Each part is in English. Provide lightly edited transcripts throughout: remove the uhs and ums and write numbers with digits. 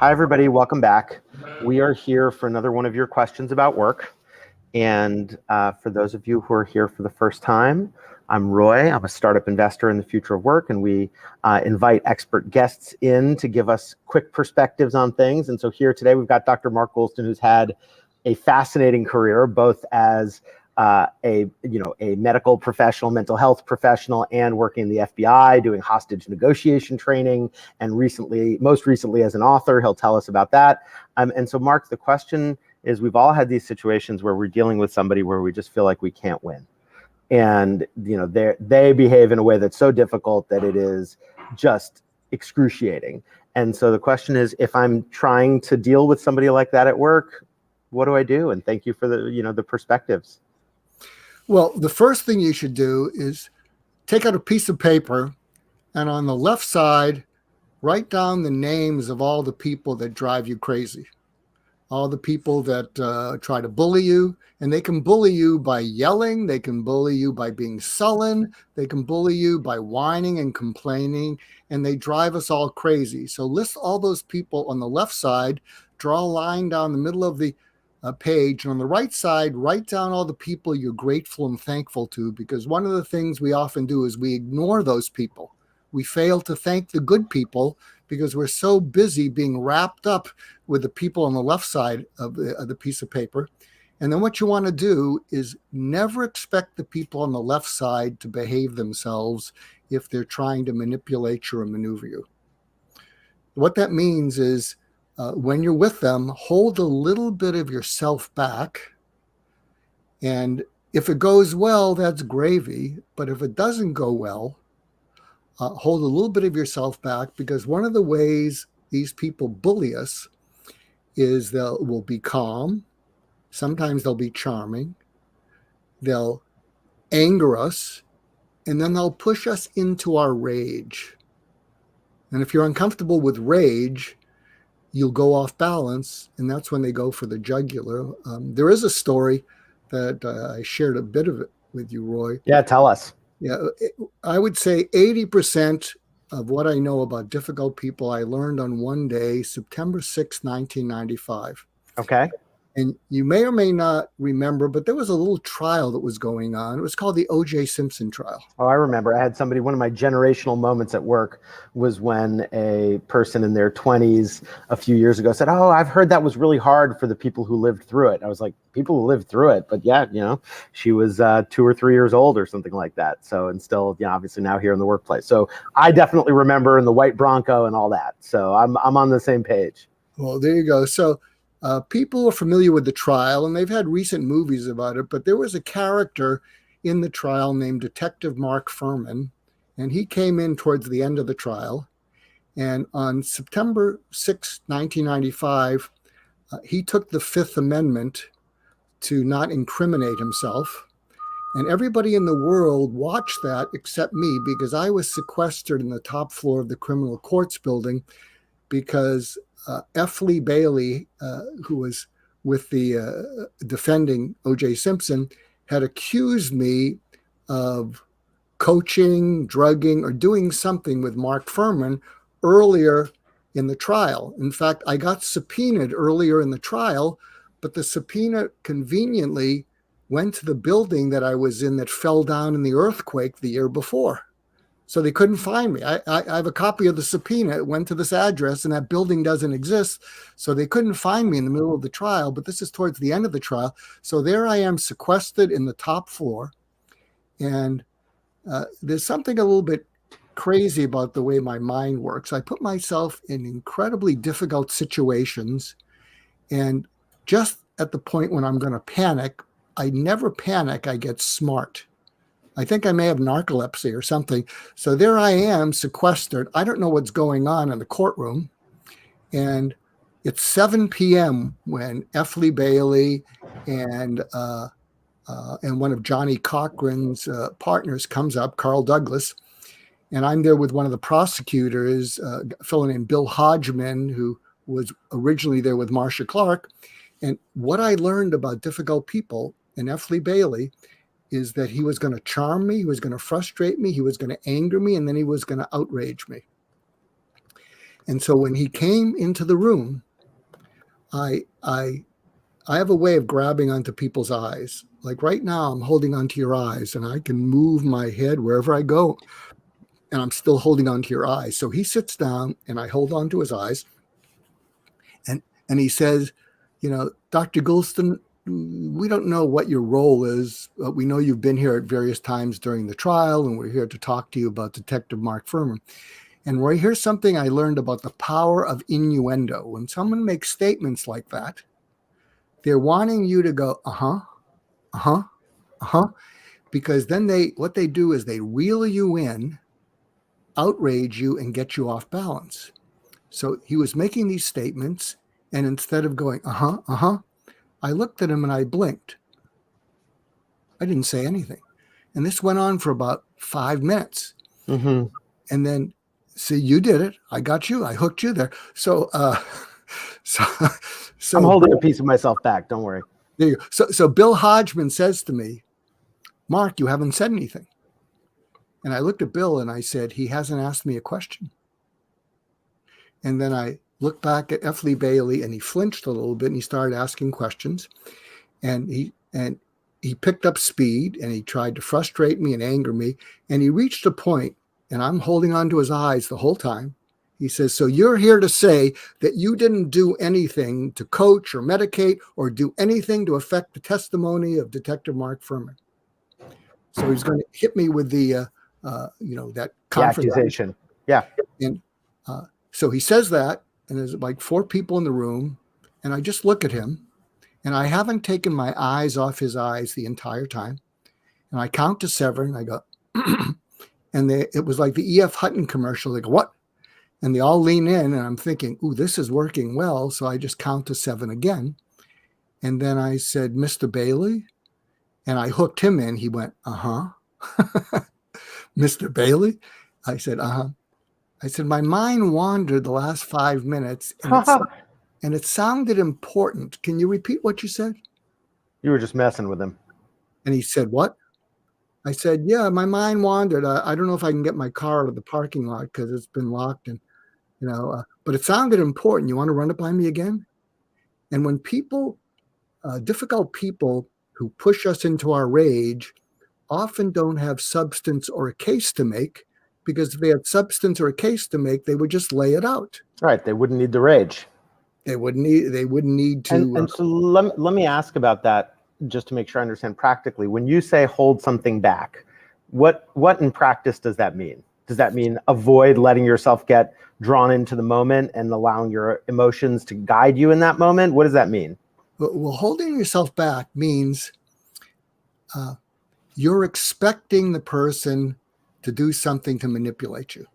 Hi, everybody. Welcome back. We are here for another one of your questions about work. And for those of you who are here for the first time, I'm Roy. I'm a startup investor in the future of work, and we invite expert guests in to give us quick perspectives on things. And so here today, we've got Dr. Mark Goulston, who's had a fascinating career, both as a medical professional, mental health professional, and working in the FBI, doing hostage negotiation training, and most recently as an author. He'll tell us about that. And so, Mark, the question is, we've all had these situations where we're dealing with somebody where we just feel like we can't win, and they behave in a way that's so difficult that it is just excruciating. And so the question is, if I'm trying to deal with somebody like that at work, what do I do? And thank you for the perspectives. Well, the first thing you should do is take out a piece of paper and on the left side, write down the names of all the people that drive you crazy, all the people that try to bully you. And they can bully you by yelling. They can bully you by being sullen. They can bully you by whining and complaining. And they drive us all crazy. So list all those people on the left side, draw a line down the middle of the page, and on the right side, write down all the people you're grateful and thankful to, because one of the things we often do is we ignore those people. We fail to thank the good people because we're so busy being wrapped up with the people on the left side of the piece of paper. And then what you want to do is never expect the people on the left side to behave themselves if they're trying to manipulate you or maneuver you. What that means is, when you're with them, hold a little bit of yourself back. And if it goes well, that's gravy. But if it doesn't go well, hold a little bit of yourself back, because one of the ways these people bully us is will be calm. Sometimes they'll be charming. They'll anger us. And then they'll push us into our rage. And if you're uncomfortable with rage, you'll go off balance, and that's when they go for the jugular. There is a story that I shared a bit of it with you, Roy. Yeah, tell us. Yeah, I would say 80% of what I know about difficult people I learned on one day, September 6, 1995. Okay. And you may or may not remember, but there was a little trial that was going on. It was called the O.J. Simpson trial. Oh, I remember. I had one of my generational moments at work was when a person in their 20s a few years ago said, "Oh, I've heard that was really hard for the people who lived through it." I was like, people who lived through it? But yeah, she was 2 or 3 years old or something like that. So, and still, obviously now here in the workplace. So I definitely remember in the white Bronco and all that. So I'm on the same page. Well, there you go. So people are familiar with the trial, and they've had recent movies about it, but there was a character in the trial named Detective Mark Furman, and he came in towards the end of the trial. And on September 6, 1995, he took the Fifth Amendment to not incriminate himself. And everybody in the world watched that except me, because I was sequestered in the top floor of the criminal courts building, because F. Lee Bailey, who was with the defending O.J. Simpson, had accused me of coaching, drugging, or doing something with Mark Furman earlier in the trial. In fact, I got subpoenaed earlier in the trial, but the subpoena conveniently went to the building that I was in that fell down in the earthquake the year before. So they couldn't find me. I have a copy of the subpoena. It went to this address, and that building doesn't exist. So they couldn't find me in the middle of the trial, but this is towards the end of the trial. So there I am, sequestered in the top floor. And there's something a little bit crazy about the way my mind works. I put myself in incredibly difficult situations, and just at the point when I'm going to panic, I never panic. I get smart. I think I may have narcolepsy or something. So there I am, sequestered. I don't know what's going on in the courtroom. And it's 7 p.m. when F. Lee Bailey and one of Johnny Cochran's partners comes up, Carl Douglas. And I'm there with one of the prosecutors, a fellow named Bill Hodgman, who was originally there with Marcia Clark. And what I learned about difficult people in F. Lee Bailey is that he was going to charm me, he was going to frustrate me, he was going to anger me, and then he was going to outrage me. And so when he came into the room, I have a way of grabbing onto people's eyes. Like right now, I'm holding onto your eyes, and I can move my head wherever I go, and I'm still holding onto your eyes. So he sits down, and I hold onto his eyes, and he says, Dr. Goulston, we don't know what your role is, but we know you've been here at various times during the trial, and we're here to talk to you about Detective Mark Furman. And Roy, here's something I learned about the power of innuendo. When someone makes statements like that, they're wanting you to go, because then what they do is they reel you in, outrage you, and get you off balance. So he was making these statements, and instead of going, I looked at him and I blinked. I didn't say anything. And this went on for about 5 minutes. Mm-hmm. And then, see, you did it. I got you. I hooked you there. So I'm holding a piece of myself back. Don't worry. There you go. So Bill Hodgman says to me, Mark, you haven't said anything. And I looked at Bill and I said, he hasn't asked me a question. And then I looked back at F. Lee Bailey, and he flinched a little bit, and he started asking questions. And he picked up speed, and he tried to frustrate me and anger me. And he reached a point, and I'm holding on to his eyes the whole time. He says, so you're here to say that you didn't do anything to coach or medicate or do anything to affect the testimony of Detective Mark Furman. So he's going to hit me with the, that accusation. Yeah. And so he says that, and there's like 4 people in the room, and I just look at him, and I haven't taken my eyes off his eyes the entire time. And I count to 7, and I go, and it was like the E.F. Hutton commercial. They go, what? And they all lean in, and I'm thinking, ooh, this is working well. So I just count to 7 again. And then I said, Mr. Bailey, and I hooked him in. He went, Mr. Bailey? I said, I said, my mind wandered the last 5 minutes, and it sounded important. Can you repeat what you said? You were just messing with him. And he said, what? I said, yeah, my mind wandered. I don't know if I can get my car out of the parking lot because it's been locked. And, but it sounded important. You want to run it by me again? And when people, difficult people who push us into our rage often don't have substance or a case to make, because if they had substance or a case to make, they would just lay it out. Right. They wouldn't need the rage. They wouldn't need to. And so let me ask about that, just to make sure I understand practically. When you say hold something back, what in practice does that mean? Does that mean avoid letting yourself get drawn into the moment and allowing your emotions to guide you in that moment? What does that mean? Well, holding yourself back means you're expecting the person to do something to manipulate you.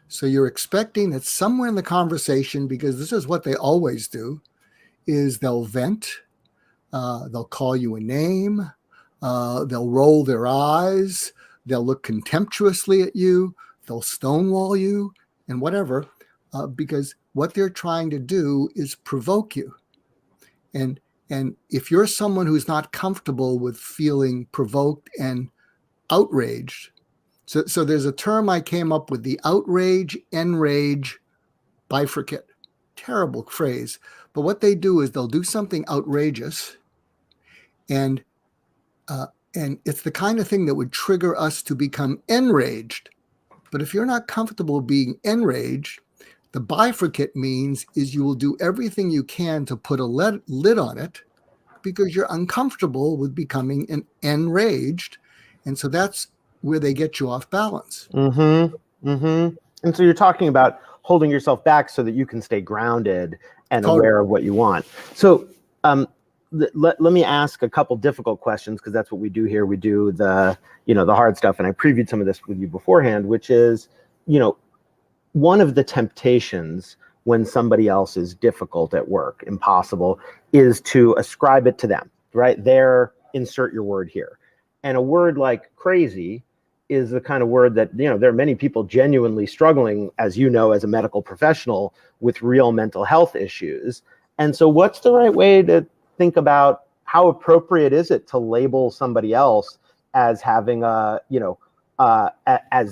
So you're expecting that somewhere in the conversation, because this is what they always do, is they'll vent, they'll call you a name, they'll roll their eyes, they'll look contemptuously at you, they'll stonewall you, and whatever, because what they're trying to do is provoke you. And if you're someone who's not comfortable with feeling provoked and outraged, so there's a term I came up with, the outrage, enrage, bifurcate. Terrible phrase. But what they do is they'll do something outrageous, and it's the kind of thing that would trigger us to become enraged. But if you're not comfortable being enraged, the bifurcate means is you will do everything you can to put a lid on it because you're uncomfortable with becoming enraged. And so that's where they get you off balance. Mm-hmm. Mm-hmm. And so you're talking about holding yourself back so that you can stay grounded and aware of what you want. So let me ask a couple difficult questions, because that's what we do here. We do the hard stuff, and I previewed some of this with you beforehand, which is, one of the temptations when somebody else is difficult at work, impossible, is to ascribe it to them, right? Insert your word here. And a word like crazy is the kind of word that, there are many people genuinely struggling, as you know, as a medical professional, with real mental health issues. And so what's the right way to think about how appropriate is it to label somebody else as having as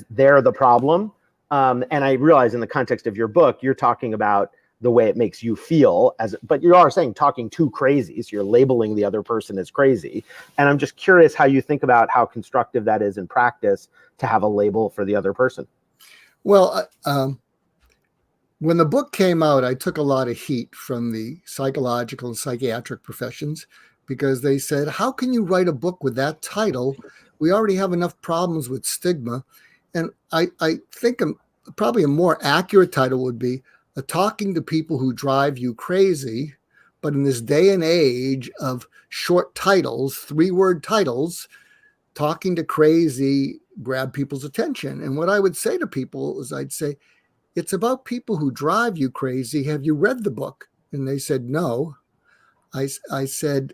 they're the problem, And I realize in the context of your book, you're talking about the way it makes you feel but you are saying talking to crazy. So you're labeling the other person as crazy. And I'm just curious how you think about how constructive that is in practice to have a label for the other person. Well, when the book came out, I took a lot of heat from the psychological and psychiatric professions because they said, how can you write a book with that title? We already have enough problems with stigma. And I think probably a more accurate title would be talking to people who drive you crazy. But in this day and age of short titles, 3-word titles, talking to crazy grab people's attention. And what I would say to people is I'd say, it's about people who drive you crazy. Have you read the book? And they said, no. I said,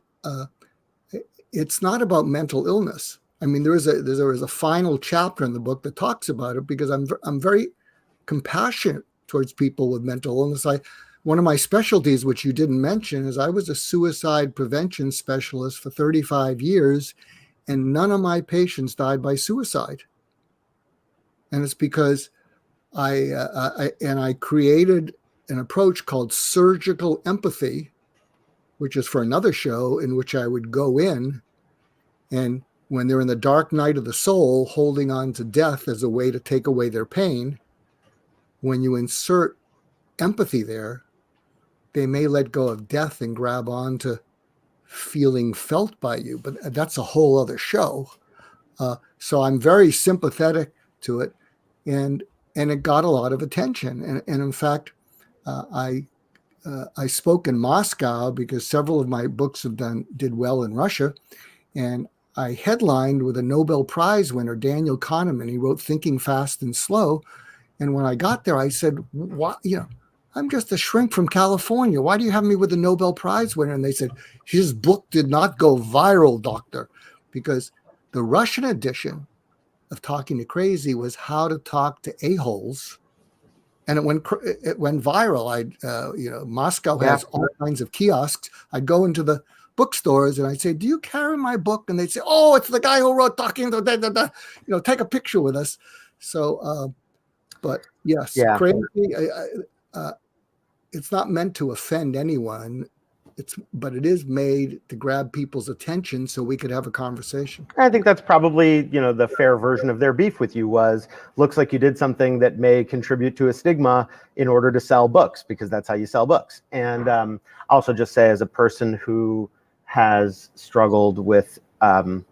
it's not about mental illness. I mean, there is a final chapter in the book that talks about it because I'm very compassionate towards people with mental illness. One of my specialties, which you didn't mention, is I was a suicide prevention specialist for 35 years, and none of my patients died by suicide. And it's because I created an approach called surgical empathy, which is for another show, in which I would go in and when they're in the dark night of the soul, holding on to death as a way to take away their pain, when you insert empathy there, they may let go of death and grab on to feeling felt by you. But that's a whole other show. So I'm very sympathetic to it. And it got a lot of attention. And in fact, I spoke in Moscow because several of my books did well in Russia. And I headlined with a Nobel Prize winner, Daniel Kahneman. He wrote Thinking Fast and Slow. And when I got there, I said, "What? I'm just a shrink from California. Why do you have me with a Nobel Prize winner?" And they said, "His book did not go viral, doctor," because the Russian edition of Talking to Crazy was How to Talk to A-Holes. And it went viral. Moscow has all kinds of kiosks. I'd go into the bookstores and I'd say, "Do you carry my book?" And they'd say, "Oh, it's the guy who wrote Talking to take a picture with us." So, but yes, crazy. It's not meant to offend anyone. But it is made to grab people's attention so we could have a conversation. I think that's probably, the fair version of their beef with you was, looks like you did something that may contribute to a stigma in order to sell books, because that's how you sell books. And also just say, as a person who has struggled with, loved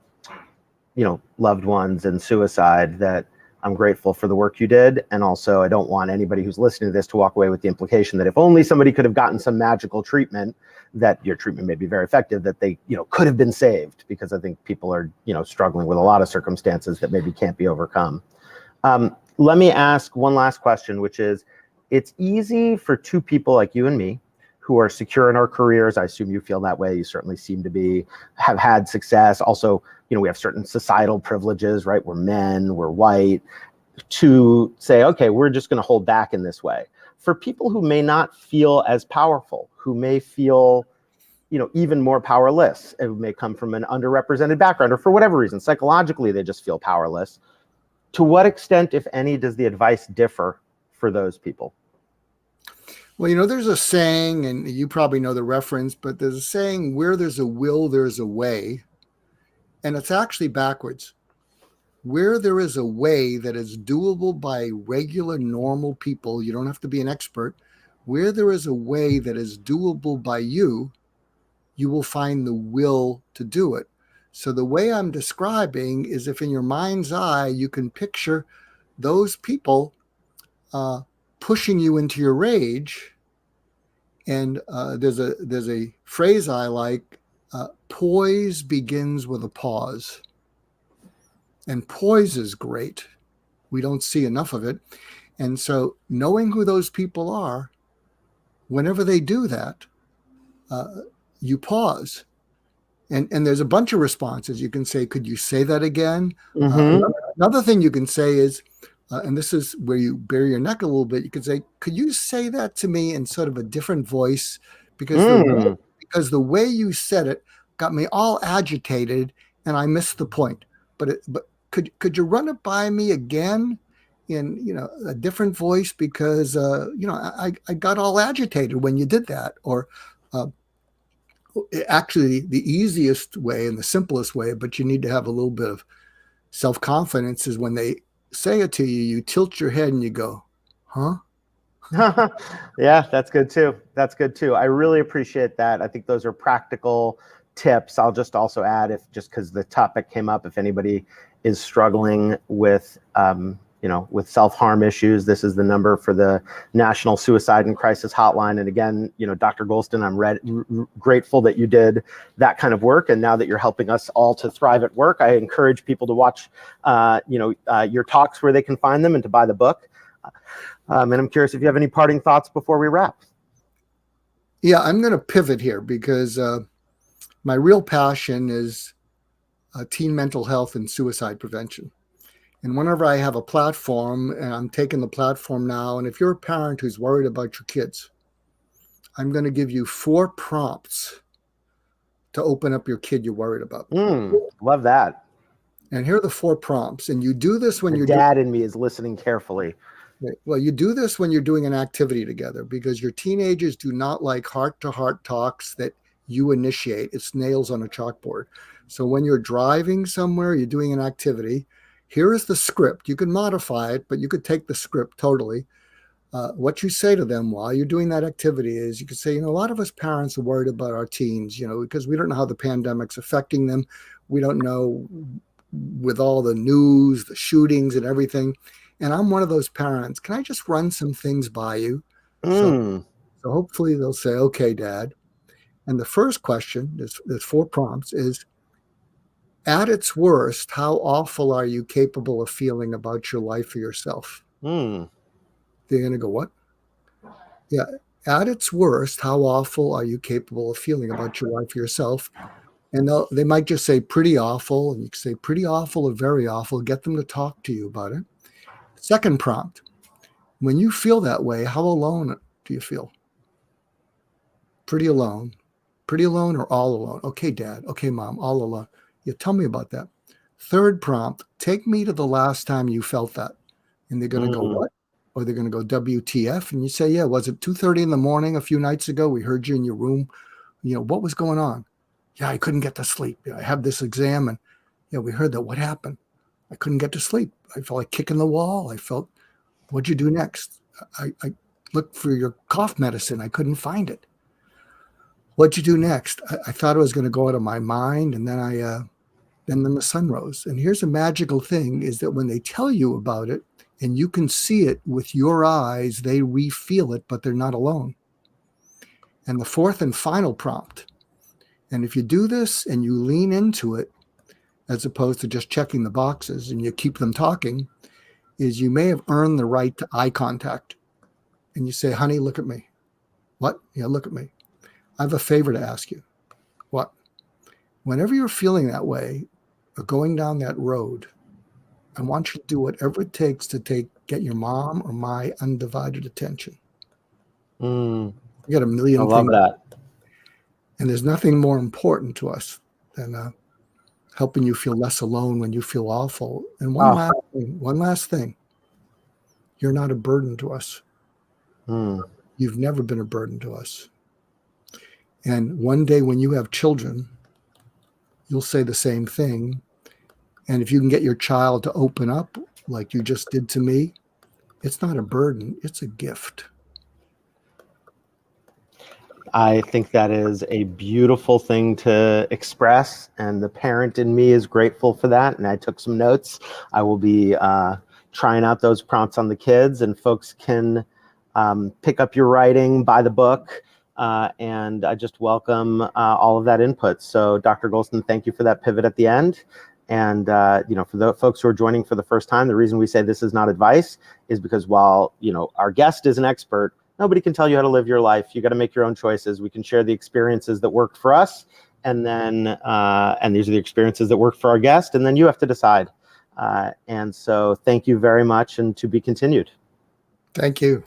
ones and suicide, that I'm grateful for the work you did. And also, I don't want anybody who's listening to this to walk away with the implication that if only somebody could have gotten some magical treatment, that your treatment may be very effective, that they, could have been saved, because I think people are, struggling with a lot of circumstances that maybe can't be overcome. Let me ask one last question, which is, it's easy for two people like you and me who are secure in our careers. I assume you feel that way. You certainly seem to have had success. Also, we have certain societal privileges, right? We're men, we're white, to say, okay, we're just going to hold back in this way. For people who may not feel as powerful, who may feel, even more powerless, it may come from an underrepresented background, or for whatever reason, psychologically, they just feel powerless. To what extent, if any, does the advice differ for those people? Well, there's a saying, and you probably know the reference, but there's a saying, where there's a will, there's a way. And it's actually backwards. Where there is a way that is doable by regular, normal people, you don't have to be an expert. Where there is a way that is doable by you, you will find the will to do it. So the way I'm describing is, if in your mind's eye, you can picture those people pushing you into your rage. And there's a phrase I like, poise begins with a pause. And poise is great. We don't see enough of it. And so knowing who those people are, whenever they do that, you pause. And there's a bunch of responses. You can say, "Could you say that again?" Mm-hmm. Another thing you can say is, and this is where you bury your neck a little bit, you can say, "Could you say that to me in sort of a different voice? Because the way you said it got me all agitated and I missed the point. But could you run it by me again?" in, a different voice because, I got all agitated when you did that. Or actually the easiest way and the simplest way, but you need to have a little bit of self-confidence, is when they say it to you, you tilt your head and you go, huh? Yeah, that's good too. That's good too. I really appreciate that. I think those are practical tips. I'll just also add, if just because the topic came up, if anybody is struggling with, with self-harm issues, this is the number for the National Suicide and Crisis Hotline. And again, Dr. Goulston, I'm grateful that you did that kind of work. And now that you're helping us all to thrive at work, I encourage people to watch, your talks where they can find them and to buy the book. And I'm curious if you have any parting thoughts before we wrap. Yeah, I'm going to pivot here because my real passion is teen mental health and suicide prevention. And whenever I have a platform, and I'm taking the platform now, and if you're a parent who's worried about your kids, I'm going to give you 4 prompts to open up your kid you're worried about. Love that. And here are the 4 prompts. And you do this when your dad in me is listening carefully. Well, you do this when you're doing an activity together, because your teenagers do not like heart-to-heart talks that you initiate. It's nails on a chalkboard. So when you're driving somewhere, you're doing an activity, here is the script. You can modify it, but you could take the script totally. What you say to them while you're doing that activity is, you could say, a lot of us parents are worried about our teens, because we don't know how the pandemic's affecting them. We don't know, with all the news, the shootings and everything. And I'm one of those parents. Can I just run some things by you? So hopefully they'll say, okay, Dad. And the first question, there's 4 prompts, is, at its worst, how awful are you capable of feeling about your life or yourself? They're going to go, what? Yeah. At its worst, how awful are you capable of feeling about your life or yourself? And they might just say pretty awful. And you can say pretty awful or very awful. Get them to talk to you about it. Second prompt, when you feel that way, how alone do you feel? Pretty alone or all alone? Okay, Dad. Okay, Mom, all alone. Yeah, tell me about that. Third prompt, take me to the last time you felt that. And they're going to go, what? Or they're going to go, WTF? And you say, yeah, was it 2:30 in the morning a few nights ago? We heard you in your room. What was going on? Yeah, I couldn't get to sleep. I have this exam, and we heard that. What happened? I couldn't get to sleep. I felt like kicking the wall. I felt, what'd you do next? I looked for your cough medicine. I couldn't find it. What'd you do next? I thought it was going to go out of my mind. And then then the sun rose. And here's a magical thing, is that when they tell you about it and you can see it with your eyes, they re-feel it, but they're not alone. And the fourth and final prompt, and if you do this and you lean into it, as opposed to just checking the boxes, and you keep them talking, is you may have earned the right to eye contact. And you say, honey, look at me. What? Yeah, look at me. I have a favor to ask you. What? Whenever you're feeling that way or going down that road, I want you to do whatever it takes to get your mom or my undivided attention. You got a million things. I love that. And there's nothing more important to us than helping you feel less alone when you feel awful. And one last thing, you're not a burden to us. You've never been a burden to us. And one day when you have children, you'll say the same thing. And if you can get your child to open up like you just did to me, it's not a burden, it's a gift. I think that is a beautiful thing to express, and the parent in me is grateful for that. And I took some notes. I will be trying out those prompts on the kids, and folks can pick up your writing, buy the book, and I just welcome all of that input. So Dr. Goulston, thank you for that pivot at the end. And for the folks who are joining for the first time, the reason we say this is not advice is because while our guest is an expert, nobody can tell you how to live your life. You got to make your own choices. We can share the experiences that worked for us, and then and these are the experiences that worked for our guest, and then you have to decide. And so thank you very much, and to be continued. Thank you.